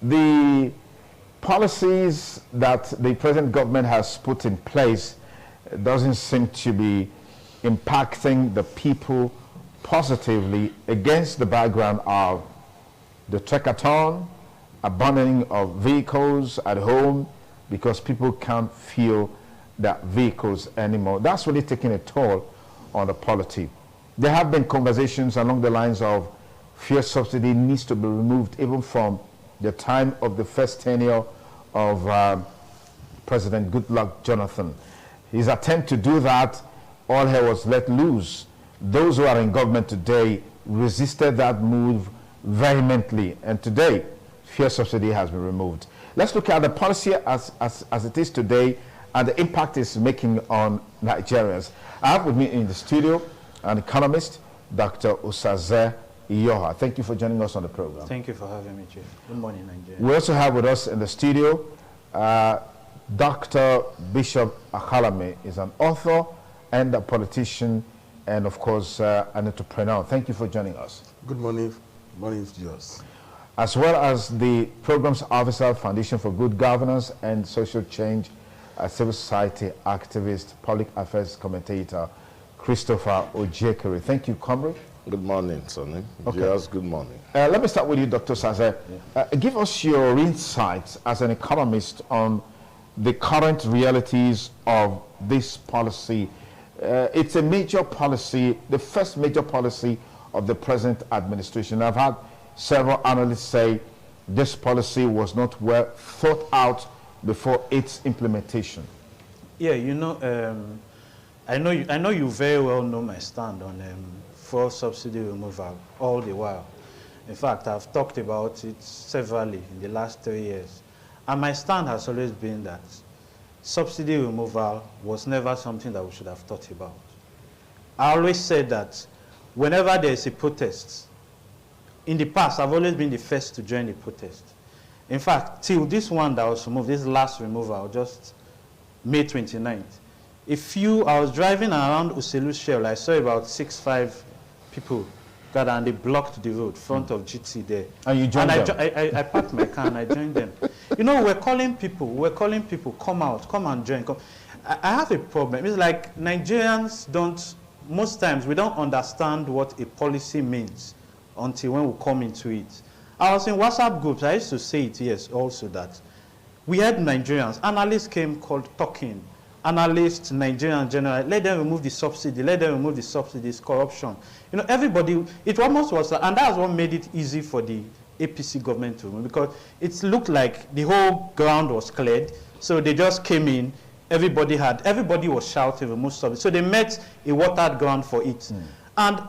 The policies that the present government has put in place doesn't seem to be impacting the people positively, against the background of the trackathon, abandoning of vehicles at home because people can't fuel their vehicles anymore. That's really taking a toll on the polity. There have been conversations along the lines of fuel subsidy needs to be removed even from the time of the first tenure of President Goodluck Jonathan. His attempt to do that, all hell was let loose. Those who are in government today resisted that move vehemently, and today fuel subsidy has been removed. Let's look at the policy as it is today and the impact it's making on Nigerians. I have with me in the studio an economist, Dr. Osaze Iyoha. Thank you for joining us on the program. Thank you for having me, Chief. Good morning, Nigeria. We also have with us in the studio Dr. Bishop Akalame is an author and a politician and, of course, an entrepreneur. Thank you for joining us. Good morning. Morning to yours. As well as the Programs Officer, Foundation for Good Governance and Social Change, a civil society activist, public affairs commentator, Christopher Ojekere. Thank you, comrade. Good morning, Sonny. Okay. Yes, good morning. Let me start with you, Dr. Saze. Give us your insights as an economist on the current realities of this policy. It's a major policy, the first major policy of the present administration. I've had several analysts say this policy was not well thought out before its implementation. Yeah, you know, I know you very well know my stand on fuel subsidy removal all the while. In fact, I've talked about it severally in the last 3 years. And my stand has always been that subsidy removal was never something that we should have thought about. I always said that whenever there is a protest, in the past, I've always been the first to join the protest. In fact, till this one that was removed, this last removal, just May 29th, I was driving around Uselu Shell, I saw about 6-5 people gathered and they blocked the road, front of GT there. And you joined them? I parked my car and I joined them. You know, we're calling people, come out, come and join. Come. I have a problem. It's like Nigerians most times we don't understand what a policy means until when we come into it. I was in WhatsApp groups, I used to say it, yes, also that we had Nigerians, analysts came talking, analysts, Nigerians generally, let them remove the subsidy, it's corruption. You know, everybody, it almost was, and that's what made it easy for the APC government to remove, because it looked like the whole ground was cleared, so they just came in, everybody was shouting, remove subsidy, so they met a watered ground for it. And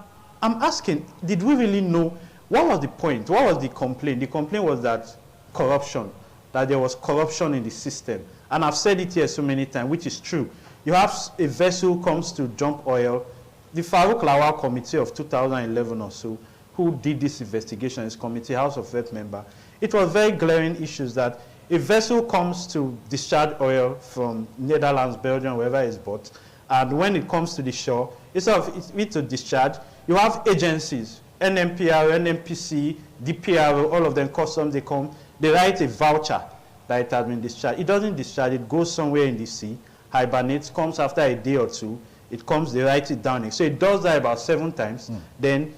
I'm asking, did we really know, what was the point? What was the complaint? The complaint was that corruption, that there was corruption in the system. And I've said it here so many times, which is true. You have a vessel comes to dump oil. The Farouk Lawal committee of 2011 or so, who did this investigation, this committee, House of Rep member, it was very glaring issues that a vessel comes to discharge oil from Netherlands, Belgium, wherever it's bought, and when it comes to the shore, instead of it to discharge, you have agencies, NMPR, NMPC, DPR, all of them, customs, they come, they write a voucher that it has been discharged. It doesn't discharge, it goes somewhere in the sea, hibernates, comes after a day or two, it comes, they write it down. So it does that about 7 times, then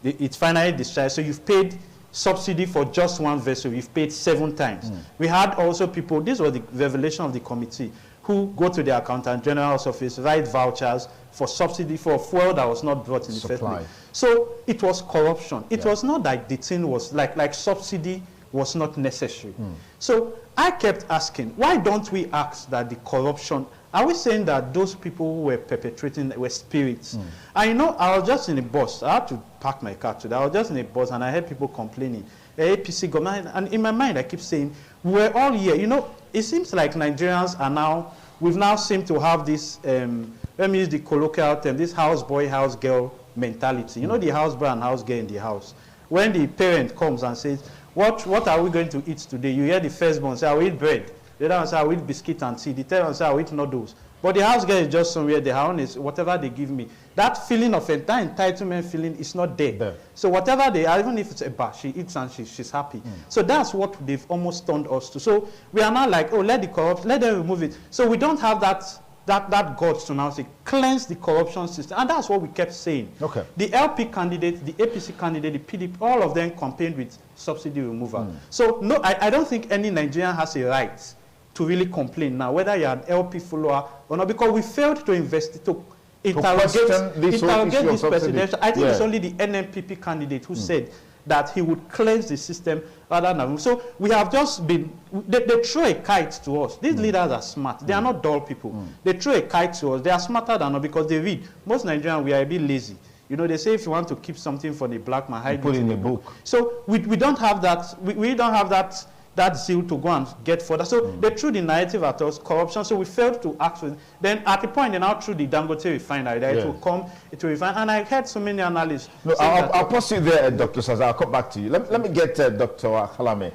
it's finally discharged. So you've paid subsidy for just one vessel, you've paid 7 times. We had also people, this was the revelation of the committee, who go to the Accountant General's office, write vouchers for subsidy for fuel that was not brought in the first place. So it was corruption. It was not like the thing was like subsidy was not necessary. So I kept asking, why don't we ask that the corruption, are we saying that those people who were perpetrating were spirits? And you know, I was just in a bus. I had to park my car today. I was just in a bus and I heard people complaining. The APC government, and in my mind I keep saying, we're all here. You know, it seems like Nigerians are now, we've now seemed to have this, let me use the colloquial term, this house boy, house girl mentality. You know, the house boy and house girl in the house. When the parent comes and says, what are we going to eat today? You hear the firstborn say, I will eat bread. The other one say, I will eat biscuit and tea. The third one say, I will eat noodles. But the house girl is just somewhere, the house is whatever they give me. That feeling of entitlement feeling is not there. So whatever they are, even if it's a bar, she eats and she's happy. So that's what they've almost turned us to. So we are now like, oh, let them remove it. So we don't have that guts to now say, cleanse the corruption system. And that's what we kept saying. Okay. The LP candidate, the APC candidate, the PDP, all of them campaigned with subsidy removal. So no, I don't think any Nigerian has a right to really complain now, whether you're an LP follower or not, because we failed to interrogate this presidential. I think it's only the NMPP candidate who said that he would cleanse the system rather than. So we have just been, they throw a kite to us. These leaders are smart. They are not dull people. They throw a kite to us. They are smarter than us because they read. Most Nigerians, we are a bit lazy. You know, they say if you want to keep something from the black man, hide put it in a book. So we don't have that. We don't have that zeal to go and get further. So they threw the narrative at us, corruption, so we failed to act with it. Then at the point, they now threw the Dangote refinery, that it will come, it will refine. And I heard so many analysts. No, I'll pause you there, Dr. Saza. I'll come back to you. Let me get Dr. Akhalame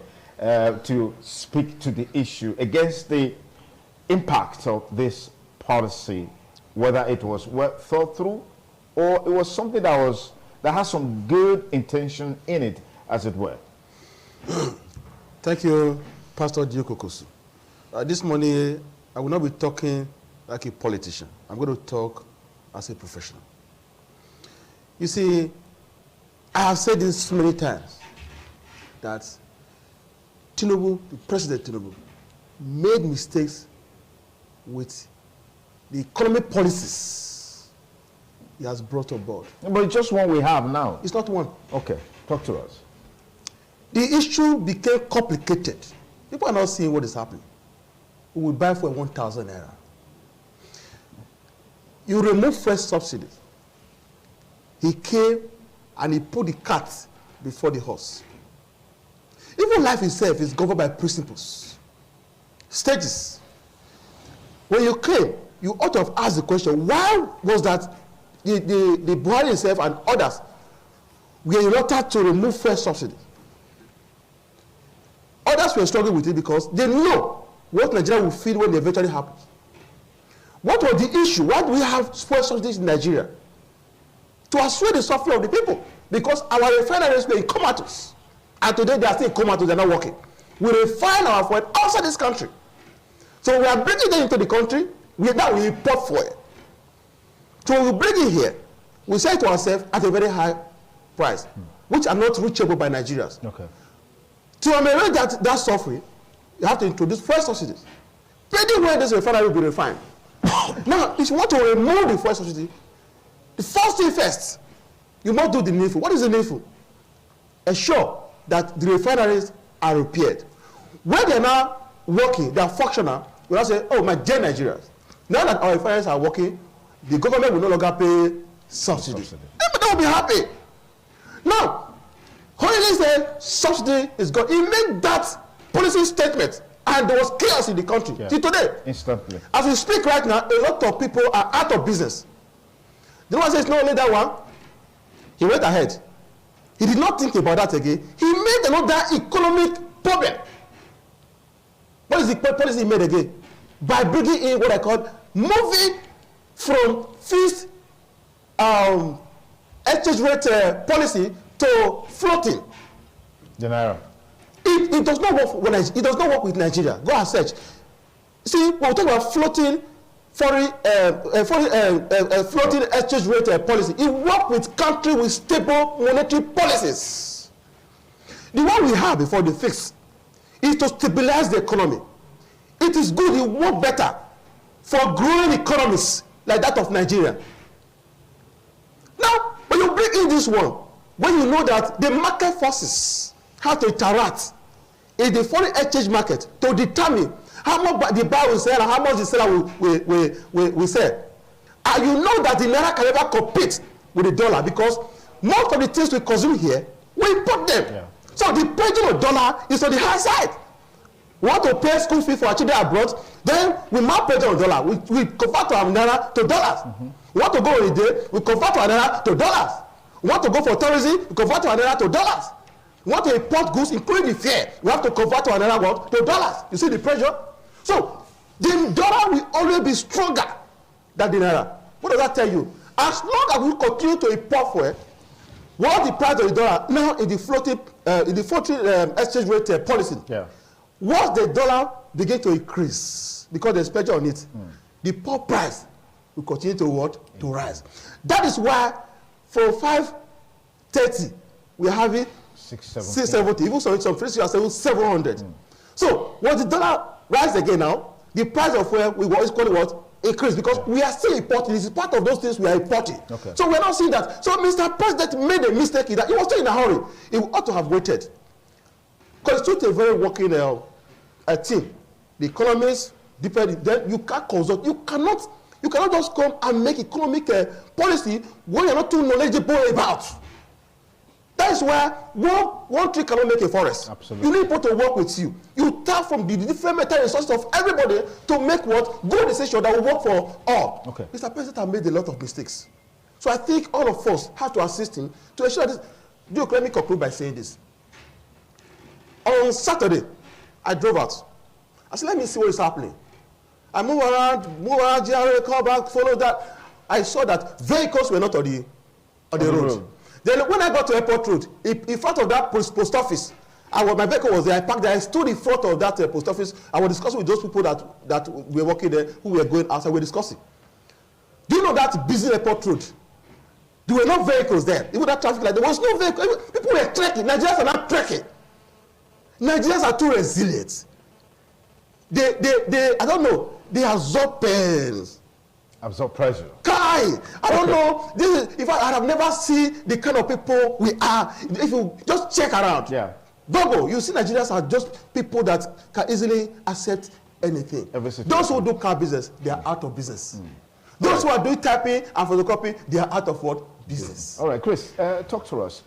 to speak to the issue against the impact of this policy, whether it was well thought through or it was something that has some good intention in it, as it were. Thank you, Pastor Diokokosu. This morning, I will not be talking like a politician. I'm going to talk as a professional. You see, I have said this many times, that Tinubu, President Tinubu, made mistakes with the economic policies he has brought on board. But it's just one we have now. It's not one. Okay, talk to us. The issue became complicated. People are not seeing what is happening. We will buy for 1,000 naira. You remove fresh subsidies. He came and he put the cart before the horse. Even life itself is governed by principles, stages. When you came, you ought to have asked the question, why was that the Buhari himself and others were reluctant to remove fresh subsidies? Others were struggling with it because they know what Nigeria will feel when it eventually happens. What was the issue? Why do we have fresh subsidies in Nigeria? To assuage the suffering of the people. Because our refineries were in comatose. And today they are still in comatose, they're not working. We refine our fuel outside this country. So we are bringing them into the country, now we import fuel. So we bring it here, we sell it to ourselves at a very high price, which are not reachable by Nigerians. Okay. To ameliorate that suffering, you have to introduce fresh subsidies. Anywhere this refinery will be refined. Now, if you want to remove the fresh subsidy, the first thing first, you must do the needful. What is the needful? Ensure that the refineries are repaired. When they are now working, they are functional, you now say, oh, my dear Nigerians, now that our refineries are working, the government will no longer pay subsidies. Everybody will be happy. Now, Holy said subsidy is gone. He made that policy statement, and there was chaos in the country till today. Instantly. As we speak right now, a lot of people are out of business. The one says, no, only that one. He went ahead. He did not think about that again. He made another economic problem. What is the policy he made again? By bringing in what I call moving from fixed exchange rate policy to floating. The naira. It does not work. It does not work with Nigeria. Go and search. See, when we talk about floating floating exchange rate policy, it works with country with stable monetary policies. The one we have before the fix is to stabilize the economy. It is good. It works better for growing economies like that of Nigeria. Now, when you bring in this one, when you know that the market forces have to interact in the foreign exchange market to determine how much the buyer will sell and how much the seller will sell. And you know that the naira can never compete with the dollar because most of the things we consume here, we import them. Yeah. So the pressure of dollar is on the high side. We want to pay school fees for our children abroad, then we mount pressure on dollar. We convert our naira to dollars. We want to go on a day, we convert our naira to dollars. We want to go for tourism, we convert our naira to dollars. We want to import goods, including the fare, we have to convert our naira to dollars. You see the pressure? So the dollar will always be stronger than the naira. What does that tell you? As long as we continue to import fuel, what the price of the dollar now in the floating exchange rate policy, once the dollar begin to increase because there's pressure on it, the port price will continue to what? To rise. That is why for 530 we are having 670. Even some places are saying 700. So once the dollar rise again now, the price of fuel will always call it what? Increase, because we are still importing. This is part of those things we are importing. So we are not seeing that. So Mr. President made a mistake in that. He was still in a hurry. He ought to have waited. Because it's a very working team. The economists depend. Then you can't consult. You cannot just come and make economic policy when you're not too knowledgeable about. That is why one tree cannot make a forest. Absolutely. You need people to work with you. You tap from the different material resources of everybody to make what good decision that will work for all. Mr. President has made a lot of mistakes. So I think all of us have to assist him to ensure this. Let me conclude by saying this. On Saturday, I drove out. I said, let me see what is happening. I move around, GRA, come back, follow that. I saw that vehicles were not on the road. Then when I got to Airport Road, in front of that post office, my vehicle was there. I parked there. I stood in front of that post office. I was discussing with those people that were working there, who were going outside. We were discussing. Do you know that busy Airport Road? There were no vehicles there. Even that traffic light, there was no vehicle. People were trekking. Nigerians are not trekking. Nigerians are too resilient. I don't know. They absorb pains. Absorb pressure. I don't know. In fact, I have never seen the kind of people we are. If you just check around, Google, you see Nigerians are just people that can easily accept anything. Those who do car business, they are out of business. Those who are doing typing and photocopy, they are out of what? Business. All right, Chris, talk to us.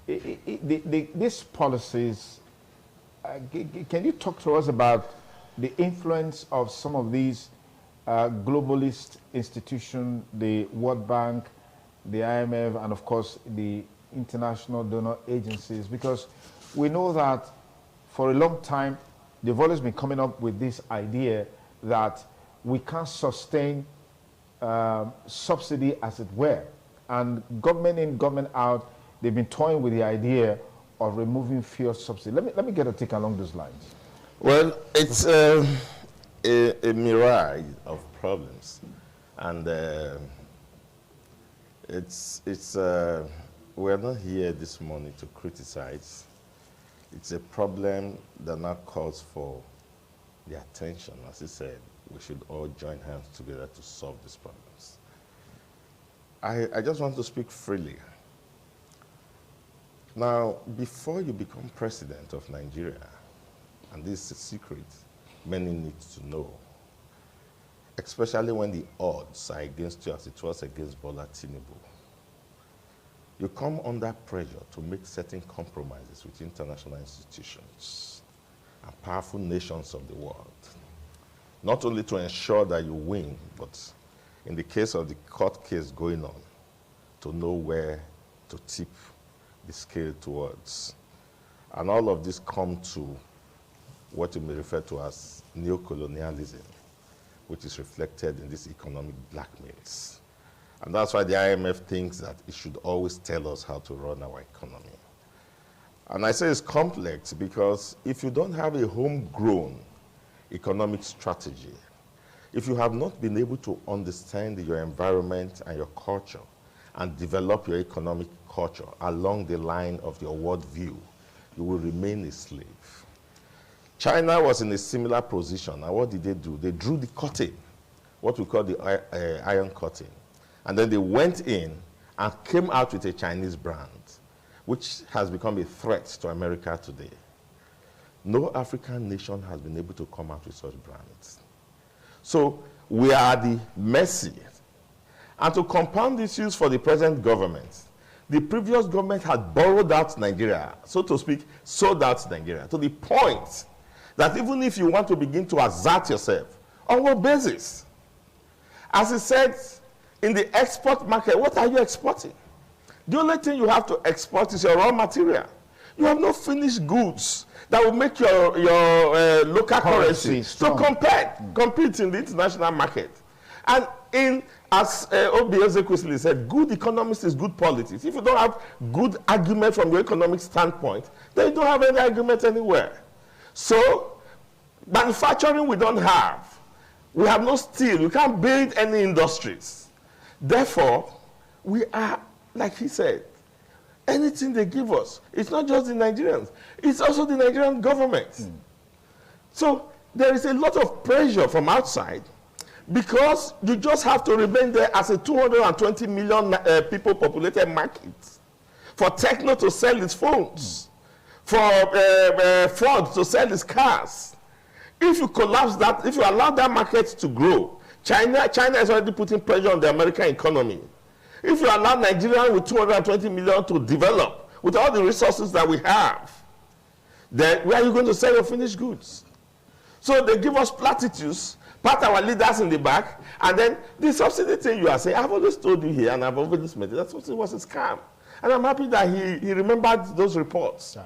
These policies, can you talk to us about the influence of some of these globalist institutions, the World Bank, the IMF, and of course the international donor agencies? Because we know that for a long time they've always been coming up with this idea that we can't sustain subsidy, as it were, and government in, government out, they've been toying with the idea of removing fuel subsidy. Let me get a take along those lines. Well, it's a mirage of problems, and we're not here this morning to criticize. It's a problem that now calls for the attention. As he said, we should all join hands together to solve these problems. I just want to speak freely. Now, before you become president of Nigeria, and this is a secret many need to know, especially when the odds are against you as it was against Bola Tinubu, you come under pressure to make certain compromises with international institutions and powerful nations of the world, not only to ensure that you win, but in the case of the court case going on, to know where to tip the scale towards. And all of this come to what you may refer to as neocolonialism, which is reflected in these economic blackmails. And that's why the IMF thinks that it should always tell us how to run our economy. And I say it's complex because if you don't have a homegrown economic strategy, if you have not been able to understand your environment and your culture and develop your economic culture along the line of your worldview, you will remain a slave. China was in a similar position, and what did they do? They drew the curtain, what we call the Iron Curtain, and then they went in and came out with a Chinese brand, which has become a threat to America today. No African nation has been able to come out with such brands. So we are at the mercy. And to compound issues for the present government, the previous government had borrowed out Nigeria, so to speak, sold out Nigeria, to the point that even if you want to begin to assert yourself, on what basis? As he said, in the export market, what are you exporting? The only thing you have to export is your raw material. You have no finished goods that will make your local currency to compete in the international market. And as Obi quickly said, good economics is good politics. If you don't have good argument from your economic standpoint, then you don't have any argument anywhere. So, manufacturing we don't have. We have no steel. We can't build any industries. Therefore, we are, like he said, anything they give us, it's not just the Nigerians, it's also the Nigerian government. So there is a lot of pressure from outside because you just have to remain there as a 220 million people populated market. For Techno to sell its phones, for Ford to sell its cars. If you collapse that, if you allow that market to grow, China is already putting pressure on the American economy. If you allow Nigeria with 220 million to develop with all the resources that we have, then where are you going to sell your finished goods? So they give us platitudes, pat our leaders in the back, and then the subsidy thing you are saying, I've always told you here, and I've always made it, that subsidy was a scam. And I'm happy that he remembered those reports. Yeah.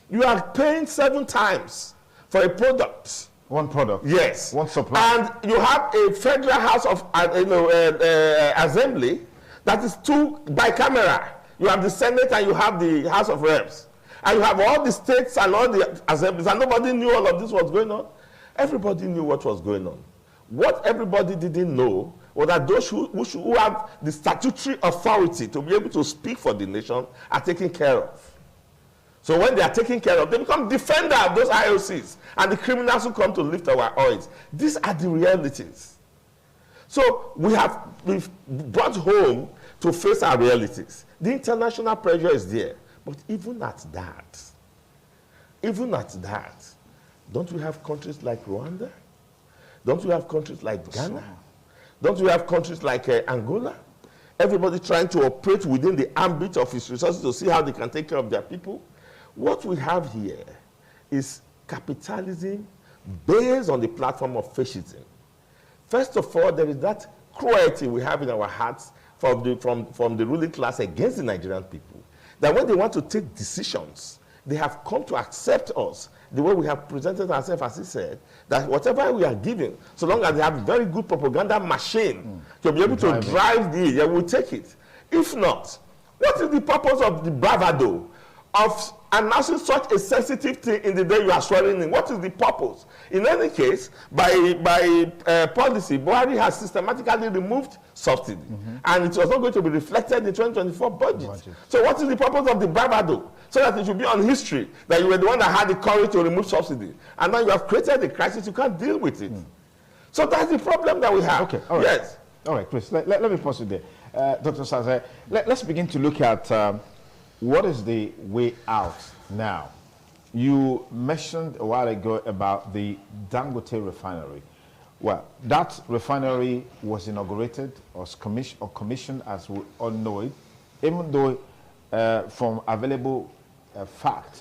You are paying 7 times for a product. One product. Yes. One supply. And you have a federal house of assembly that is 2 bicameral. You have the Senate and you have the House of Reps. And you have all the states and all the assemblies, and nobody knew all of this was going on. Everybody knew what was going on. What everybody didn't know was that those who have the statutory authority to be able to speak for the nation are taken care of. So when they are taken care of, they become defenders of those IOCs and the criminals who come to lift our oils. These are the realities. So we've brought home to face our realities. The international pressure is there. But even at that, don't we have countries like Rwanda? Don't we have countries like Ghana? Don't we have countries like Angola? Everybody trying to operate within the ambit of its resources to see how they can take care of their people. What we have here is capitalism based on the platform of fascism. First of all, there is that cruelty we have in our hearts from the ruling class against the Nigerian people. That when they want to take decisions, they have come to accept us the way we have presented ourselves, as he said, that whatever we are giving, so long as they have a very good propaganda machine to be able to drive the, they will take it. If not, what is the purpose of the bravado of announcing such a sensitive thing in the day you are swearing in? What is the purpose? In any case, by policy, Buhari has systematically removed subsidy, and it was not going to be reflected in the 2024 budget. So what is the purpose of the bravado? So that it should be on history that you were the one that had the courage to remove subsidy, and now you have created a crisis, you can't deal with it. So that's the problem that we have. Okay, all right. Yes. All right, Chris, let me pause it there. Dr. Saze, let's begin to look at what is the way out now. You mentioned a while ago about the Dangote refinery. Well, that refinery was inaugurated or commissioned, as we all know it, even though from available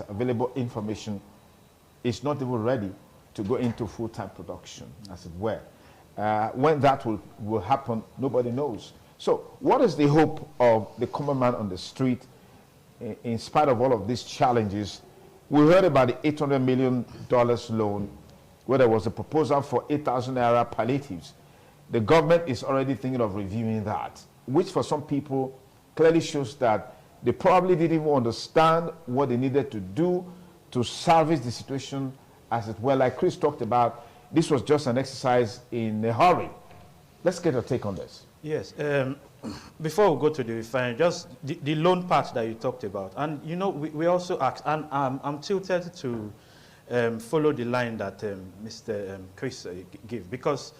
available information, it's not even ready to go into full-time production, as it were. When that will happen, nobody knows. So what is the hope of the common man on the street in spite of all of these challenges? We heard about the $800 million loan, where there was a proposal for 8,000 naira palliatives. The government is already thinking of reviewing that, which for some people clearly shows that they probably didn't even understand what they needed to do to salvage the situation, as it were. Like Chris talked about, this was just an exercise in a hurry. Let's get a take on this. Yes. Before we go to the refinery, just the loan part that you talked about. And, you know, we also asked, and I'm tilted to follow the line that Mr. Chris gave, because,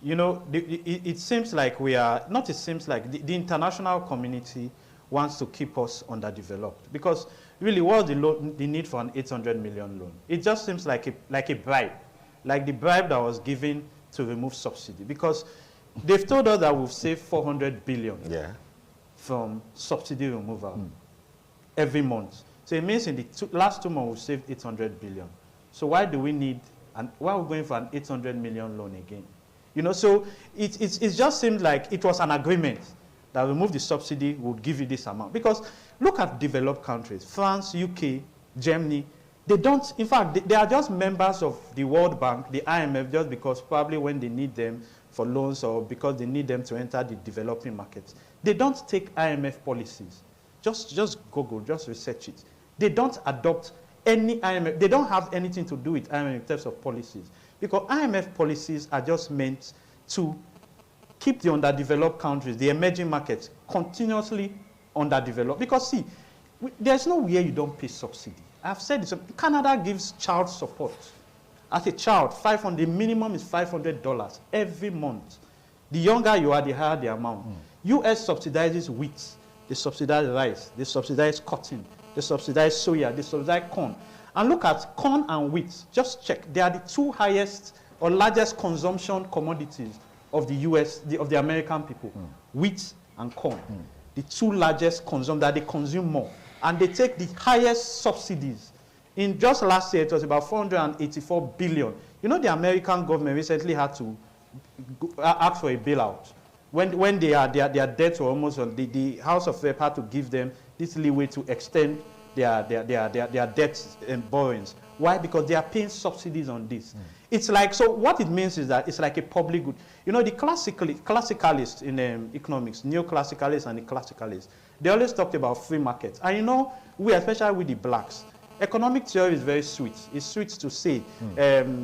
you know, it seems like we are, not it seems like, the international community wants to keep us underdeveloped. Because really, what's the need for an 800 million loan? It just seems like a bribe, like the bribe that was given to remove subsidy. Because they've told us that we've saved 400 billion from subsidy removal every month. So it means in the last 2 months, we've saved 800 billion. So why do we need, and why are we going for an 800 million loan again? You know, so it just seemed like it was an agreement that remove the subsidy would give you this amount. Because look at developed countries, France, UK, Germany, They don't, in fact, they are just members of the World Bank, the IMF, just because probably when they need them for loans or because they need them to enter the developing markets. They don't take IMF policies. Just Google, just research it. They don't adopt any IMF. They don't have anything to do with IMF in terms of policies. Because IMF policies are just meant to keep the underdeveloped countries, the emerging markets, continuously underdeveloped. Because see, there's no way you don't pay subsidy. I've said this. Canada gives child support. As a child, the minimum is $500 every month. The younger you are, the higher the amount. US subsidizes wheat. They subsidize rice. They subsidize cotton. They subsidize soya. They subsidize corn. And look at corn and wheat. Just check. They are the two highest or largest consumption commodities of the US, of the American people. Wheat and corn. The two largest that they consume more. And they take the highest subsidies. In just last year, it was about $484 billion. You know, the American government recently had to ask for a bailout. When their debts were almost on, the House of Rep had to give them this leeway to extend their debts and borrowings. Why? Because they are paying subsidies on this. It's like, so what it means is that it's like a public good. You know, the classicalists in economics, neoclassicalists and the classicalists, they always talked about free markets. And you know, we, especially with the blacks, economic theory is very sweet. It's sweet to say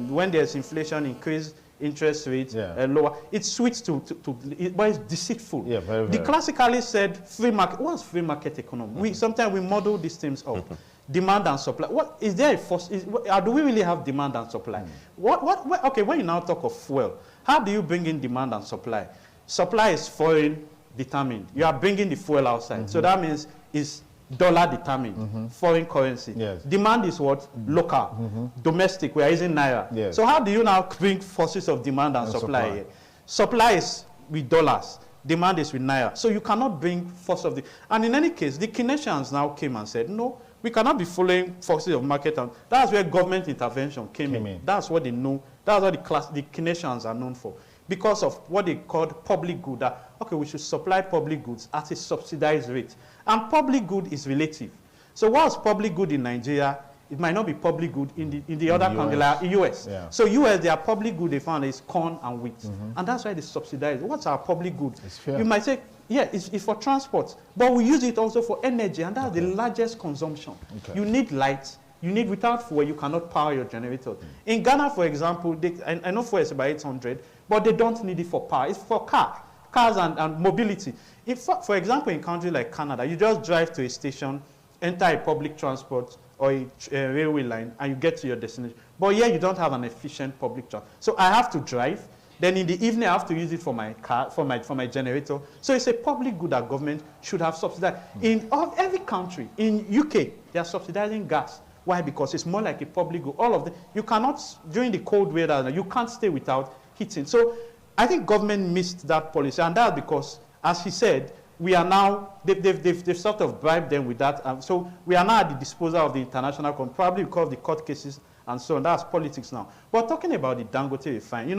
when there's inflation, increase interest rates, lower. It's sweet but it's deceitful. Yeah, very, very. The classicalists said free market. What's free market economy? Sometimes we model these things up. Demand and supply. What is there a force? Do we really have demand and supply? Okay, when you now talk of fuel, how do you bring in demand and supply? Supply is foreign determined. You are bringing the fuel outside. So that means it's dollar determined, foreign currency. Yes. Demand is what? Local, domestic. We are using naira. Yes. So how do you now bring forces of demand and supply here? Supply is with dollars. Demand is with naira. So you cannot bring force of the. And in any case, the Keynesians now came and said, no, we cannot be following forces of market. And that's where government intervention came in. That's what they know. That's what the Keynesians are known for. Because of what they called public good. That, okay, we should supply public goods at a subsidized rate. And public good is relative. So what's public good in Nigeria, it might not be public good in the other country, like US. Yeah. So US, their public good they found is corn and wheat. And that's why they subsidize. What's our public good? You might say, yeah, it's for transport. But we use it also for energy, and that's the largest consumption. You need light. You need, without fuel, you cannot power your generator. In Ghana, for example, I know fuel is about 800, but they don't need it for power. It's for cars and mobility. For example, in a country like Canada, you just drive to a station, enter a public transport or a railway line, and you get to your destination. But here, you don't have an efficient public transport. So I have to drive. Then in the evening, I have to use it for my car, for my generator. So it's a public good that government should have subsidized. In every country, in UK, they are subsidizing gas. Why? Because it's more like a public good. All of them, you cannot, during the cold weather, you can't stay without heating. So I think government missed that policy. And that's because, as he said, we are now, they've sort of bribed them with that. So we are now at the disposal of the international court, probably because of the court cases and so on. That's politics now. But talking about the Dangote refinery, you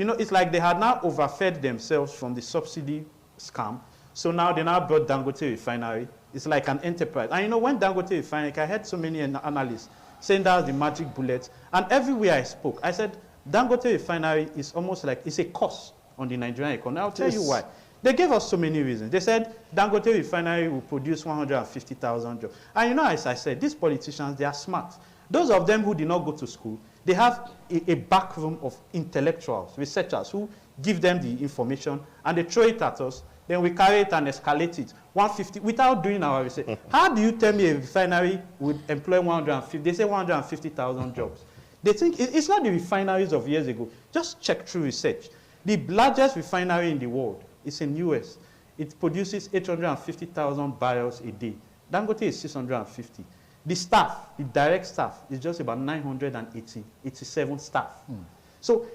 know, it's like they had now overfed themselves from the subsidy scam. So now they now brought Dangote refinery. It's like an enterprise. And you know, when Dangote refinery, I heard so many analysts saying that's the magic bullet. And everywhere I spoke, I said, Dangote refinery is almost like, it's a cost on the Nigerian economy. I'll tell you why. They gave us so many reasons. They said Dangote refinery will produce 150,000 jobs. And you know, as I said, these politicians, they are smart. Those of them who did not go to school, they have a back room of intellectuals, researchers who give them the information and they throw it at us. Then we carry it and escalate it. 150 without doing our research. How do you tell me a refinery would employ 150? They say 150,000 jobs. They think it's not the refineries of years ago. Just check through research. The largest refinery in the world is in US. It produces 850,000 barrels a day. Dangote is 650. The staff, the direct staff, is just about 987 staff. So,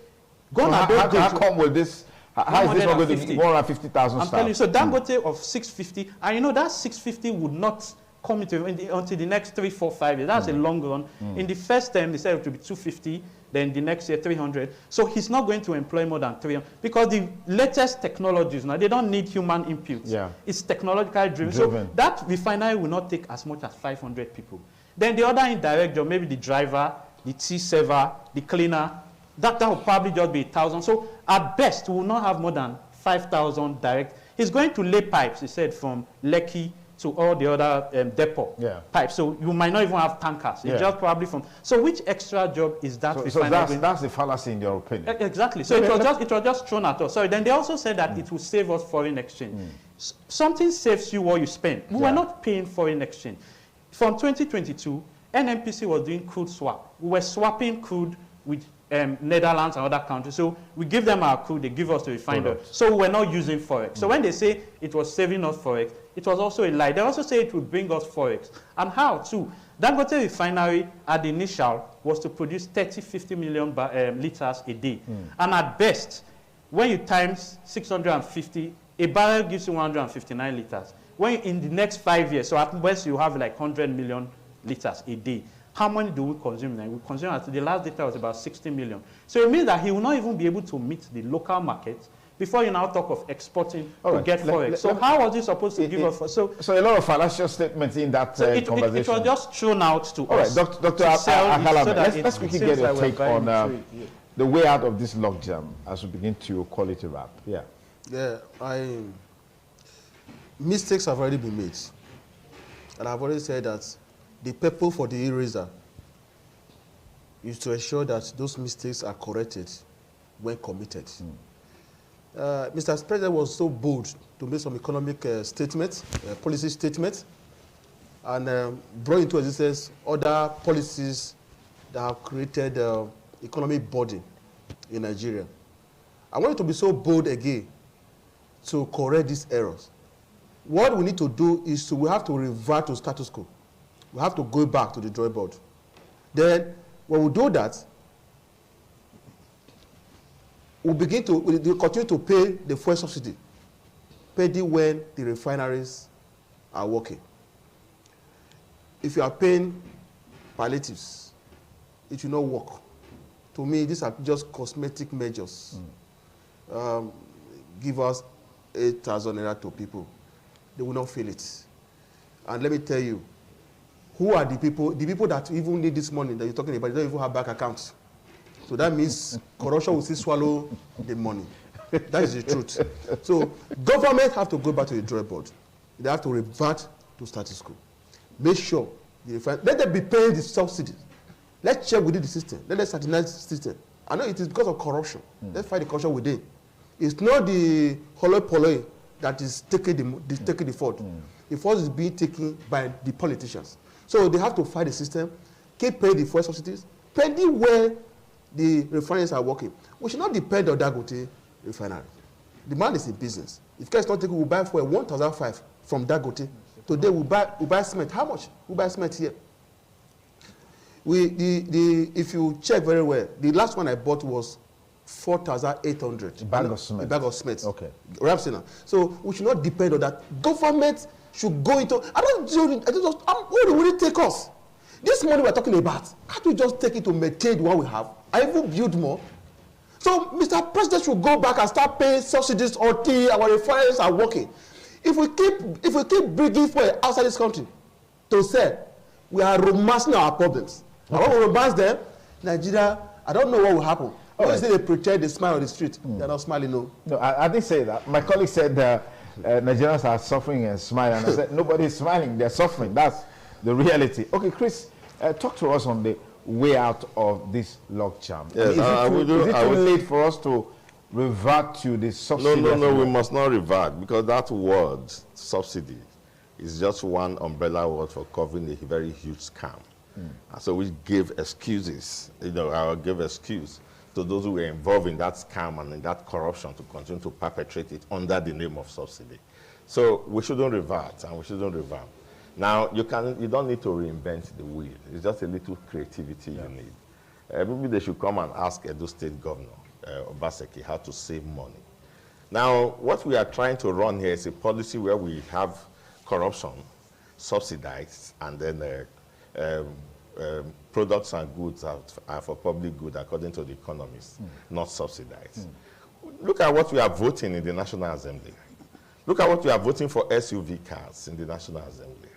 how come with this? How is this going to be 150,000 staff? I'm telling you, so Dangote of 650, and you know that 650 would not coming until the next 3, 4, 5 years. That's a long run. In the first term, they said it would be 250, then the next year 300. So he's not going to employ more than 300 because the latest technologies now, they don't need human inputs. Yeah. It's technologically driven. So that refinery will not take as much as 500 people. Then the other indirect job, maybe the driver, the tea server, the cleaner, that will probably just be 1,000. So at best, we will not have more than 5,000 direct. He's going to lay pipes, he said, from Lekki to all the other depot pipes. So you might not even have tankers. It's just probably from. So which extra job is that? So that's the fallacy in your opinion. Exactly. So it was just thrown at us. So then they also said that it will save us foreign exchange. Something saves you what you spend. We were not paying foreign exchange. From 2022, NNPC was doing crude swap. We were swapping crude with Netherlands and other countries. So we give them our crude, they give us the refinery. So we're not using Forex. So when they say it was saving us Forex, it was also a lie. They also say it would bring us Forex. And how too? Dangote refinery at the initial was to produce 50 million liters a day. And at best, when you times 650, a barrel gives you 159 liters. When in the next 5 years, so at best you have like 100 million liters a day. How many do we consume then? We consume, the last data was about 60 million. So it means that he will not even be able to meet the local market before you now talk of exporting to get Forex. So how was he supposed to give us? So a lot of fallacious statements in that conversation. It was just thrown out to us. All right, Dr. Akala, let's quickly get your take on the way out of this logjam as we begin to call it a wrap. Mistakes have already been made. And I've already said that the purpose for the eraser is to ensure that those mistakes are corrected when committed. Mr. President was so bold to make some economic statements, policy statements, and brought into existence other policies that have created economic burden in Nigeria. I want you to be so bold again to correct these errors. What we need to do is we have to revert to status quo. We have to go back to the drawing board. Then, when we do that, we'll continue to pay the fuel subsidy, paid when the refineries are working. If you are paying palliatives, it will not work. To me, these are just cosmetic measures. Give us 8,000 naira to people. They will not feel it. And let me tell you, who are the people that even need this money that you're talking about? They don't even have bank accounts. So that means corruption will still swallow the money. That is the truth. So government have to go back to the drawing board. They have to revert to status quo. Make sure, let them be paying the subsidies. Let's check within the system. Let them satanize the system. I know it is because of corruption. Let's fight the corruption within. It's not the holo poly that is taking the fault. The fault is being taken by the politicians. So they have to fight the system, keep paying the fuel subsidies, pending where the refineries are working. We should not depend on Dangote refinery. The man is in business. If case not taken, we'll buy for 1,500 from Dangote. Today we buy cement. How much? We buy cement here. If you check very well, the last one I bought was 4,800. A bag of cement. A bag of cement. Okay. So we should not depend on that. Government should go into. What will it take us? This money we're talking about, can't we just take it to maintain what we have? I even build more. So Mr. President should go back and start paying subsidies until our refineries are working. If we keep bringing fuel outside this country to sell, we are romancing our problems. And when we romance them, Nigeria, I don't know what will happen. Always they pretend they smile on the street. They're not smiling, no. No, I didn't say that. My colleague said Nigerians are suffering and smiling. I said nobody's smiling, they're suffering. That's the reality. Okay, Chris, talk to us on the way out of this logjam. Yes, is it too late for us to revert to the subsidy? No, we must not revert, because that word, subsidy, is just one umbrella word for covering a very huge scam. So we give excuses, I will give excuse to those who were involved in that scam and in that corruption to continue to perpetrate it under the name of subsidy. So we shouldn't revert, and we shouldn't revamp. Now, you don't need to reinvent the wheel. It's just a little creativity you need. Maybe they should come and ask Edo State Governor Obaseki how to save money. Now, what we are trying to run here is a policy where we have corruption, subsidized, and then products and goods are for public good according to the economists, not subsidized. Look at what we are voting in the National Assembly. Look at what we are voting for SUV cars in the National Assembly.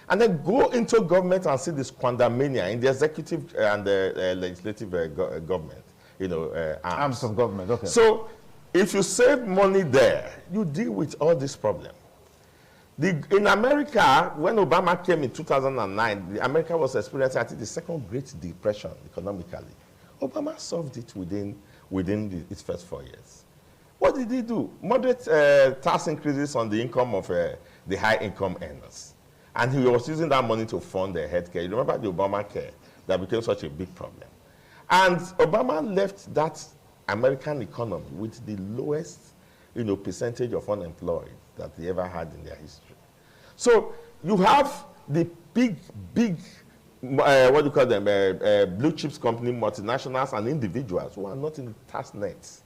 And then go into government and see this quandamania in the executive and the legislative government, arms of government, okay. So if you save money there, you deal with all this problem. In America, when Obama came in 2009, America was experiencing, I think, the second Great Depression economically. Obama solved it within its first 4 years. What did he do? Moderate tax increases on the income of the high-income earners. And he was using that money to fund the healthcare. You remember the Obamacare that became such a big problem. And Obama left that American economy with the lowest, percentage of unemployed that they ever had in their history. So you have the big, what do you call them, blue chips company, multinationals, and individuals who are not in the tax nets.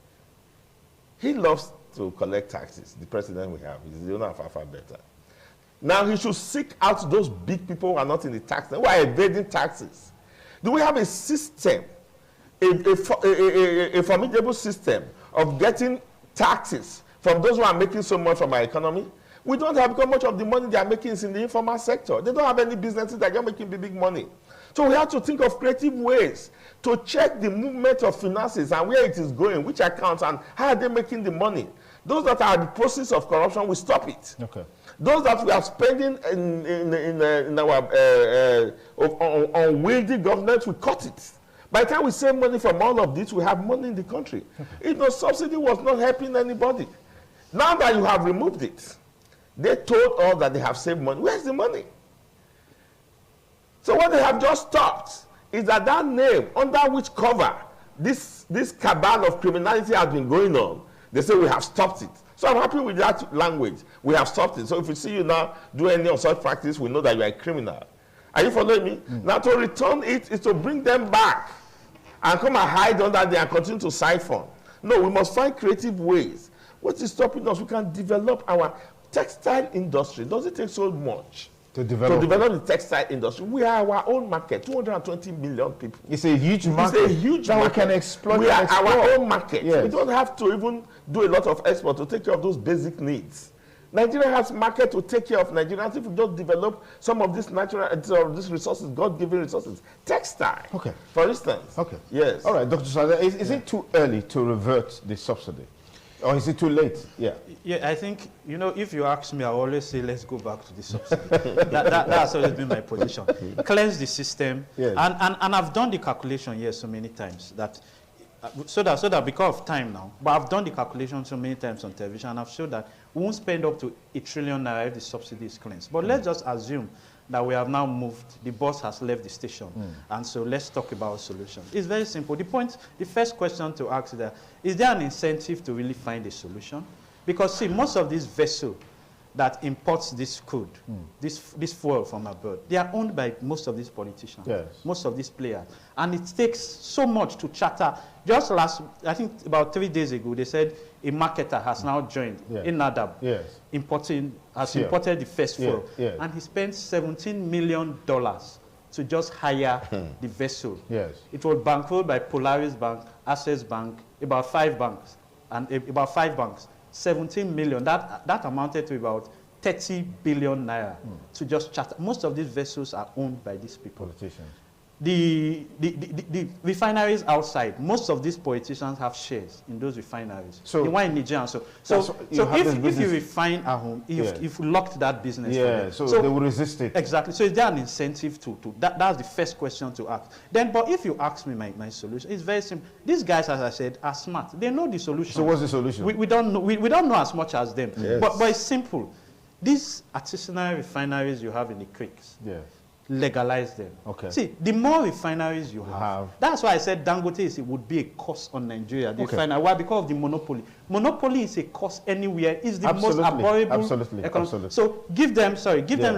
He loves to collect taxes, the president we have. He's the owner of Alphabeta. Now he should seek out those big people who are not in the tax net, who are evading taxes. Do we have a system, a formidable system of getting taxes from those who are making so much from our economy? We don't have, because much of the money they are making is in the informal sector. They don't have any businesses that are making big money. So we have to think of creative ways to check the movement of finances and where it is going, which accounts, and how are they making the money. Those that are in the process of corruption, we stop it. Okay. Those that we are spending in our unwieldy government, we cut it. By the time we save money from all of this, we have money in the country. Okay. Subsidy was not helping anybody. Now that you have removed it, they told us that they have saved money. Where's the money? So what they have just stopped is that name under which cover this cabal of criminality has been going on, they say we have stopped it. So I'm happy with that language. We have stopped it. So if we see you now do any of such practice, we know that you are a criminal. Are you following me? Now to return it is to bring them back and come and hide under there and continue to siphon. No, we must find creative ways. What is stopping us? We can develop our textile industry. Does it take so much to develop the textile industry? We are our own market, 220 million people. It's a huge market. It's a huge market. We can exploit. We are our own market. Yes. We don't have to even do a lot of export to take care of those basic needs. Nigeria has market to take care of Nigerians if we just develop some of these natural these resources, God-given resources. Textile, okay, for instance. Okay. Yes. All right, Dr. Sada, is it too early to revert the subsidy? Or is it too late? Yeah. Yeah, I think, if you ask me, I always say, let's go back to the subsidy. That's always been my position. Cleanse the system. Yes. And I've done the calculation here so many times that, so that because of time now, but I've done the calculation so many times on television, and I've showed that we won't spend up to $1 trillion if the subsidy is cleansed. But let's just assume that we have now moved, the bus has left the station, and so let's talk about solutions. It's very simple. The first question to ask is there an incentive to really find a solution? Because see, most of these vessels that imports this crude, this fuel from abroad, they are owned by most of these politicians, most of these players. And it takes so much to charter. Just I think about 3 days ago, they said a marketer has now joined in Nadab, imported the first fuel. And he spent $17 million to just hire the vessel. It was bankrolled by Polaris Bank, Access Bank, about 5 banks, 17 million. That amounted to about 30 billion naira to just charter. Most of these vessels are owned by these people. Politicians. The refineries outside, most of these politicians have shares in those refineries. So the one in Nigeria. So if you refine at home, if you locked that business, so they will resist it. Exactly. So is there an incentive to that's the first question to ask. Then, but if you ask me my solution, it's very simple. These guys, as I said, are smart. They know the solution. So what's the solution? We don't know. We don't know as much as them. But it's simple. These artisanal refineries you have in the creeks. Legalize them. Okay. See, the more refineries you have, that's why I said Dangote would be a cost on Nigeria. Refinery. Why? Because of the monopoly. Monopoly is a cost anywhere. It's the most abhorrible. Absolutely. So give them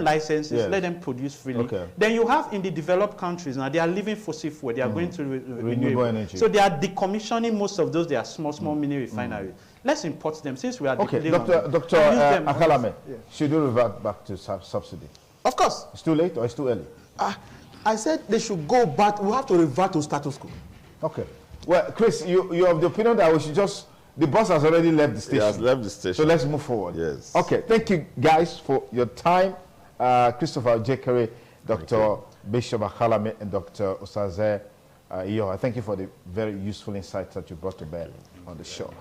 licenses. Let them produce freely. Then you have in the developed countries now, they are leaving fossil fuel. They are going to renewable energy. So they are decommissioning most of those. They are small mini refineries. Let's import them since we are. Okay, Dr. Akalame, should you revert back to subsidy? Of course. It's too late or it's too early? I said they should go back. We have to revert to status quo. Okay. Well, Chris, you're of the opinion that we should just, the bus has already left the station. He has left the station. So let's move forward. Yes. Okay. Thank you guys for your time. Christopher Ojekere, Dr. Bishop Akhalame, and Dr. Osaze Iyo. Thank you for the very useful insights that you brought to bear on the show.